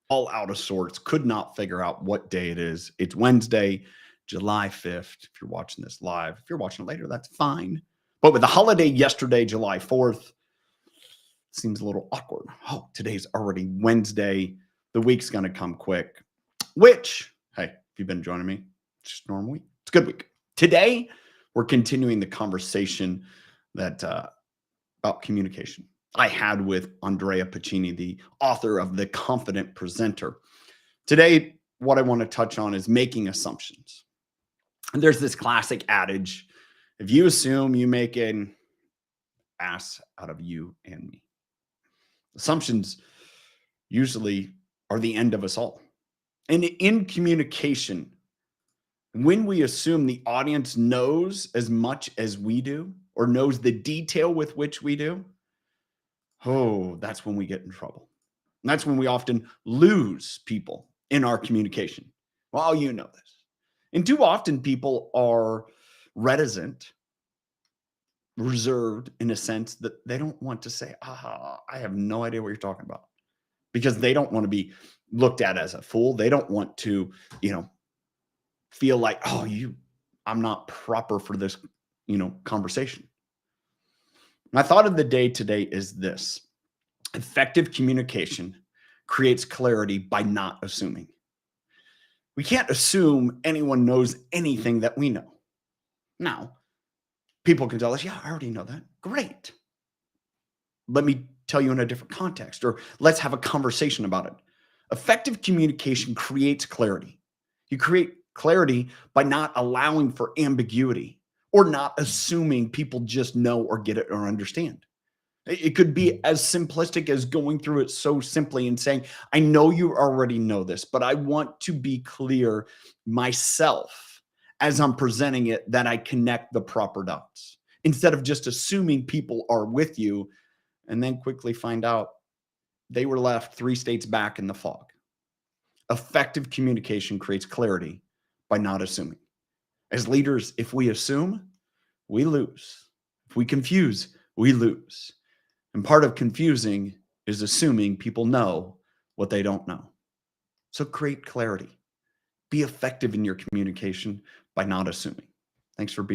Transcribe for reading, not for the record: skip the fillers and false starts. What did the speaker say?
all out of sorts, could not figure out what day it is. It's Wednesday, July 5th. If you're watching this live, if you're watching it later, that's fine. But with the holiday yesterday, July 4th, seems a little awkward. Oh, today's already Wednesday. The week's going to come quick, which, hey, if you've been joining me, it's just a normal week. It's a good week. Today, we're continuing the conversation that about communication I had with Andrea Pacini, the author of The Confident Presenter. Today, what I want to touch on is making assumptions. And there's this classic adage, if you assume, you make an ass out of you and me. Assumptions usually are the end of us all. And in communication, when we assume the audience knows as much as we do or knows the detail with which we do, oh, that's when we get in trouble. And that's when we often lose people in our communication. Well, you know this. And too often people are reticent, reserved in a sense that they don't want to say, I have no idea what you're talking about, because they don't want to be looked at as a fool. They don't want to, feel like, I'm not proper for this, conversation. My thought of the day today is this: effective communication creates clarity by not assuming. We can't assume anyone knows anything that we know. Now, people can tell us, yeah, I already know that. Great. Let me tell you in a different context, or let's have a conversation about it. Effective communication creates clarity. You create clarity by not allowing for ambiguity or not assuming people just know or get it or understand. It could be as simplistic as going through it so simply and saying, I know you already know this, but I want to be clear myself as I'm presenting it, that I connect the proper dots, instead of just assuming people are with you and then quickly find out they were left 3 states back in the fog. Effective communication creates clarity by not assuming. As leaders, if we assume, we lose. If we confuse, we lose. And part of confusing is assuming people know what they don't know. So create clarity. Be effective in your communication by not assuming. Thanks for being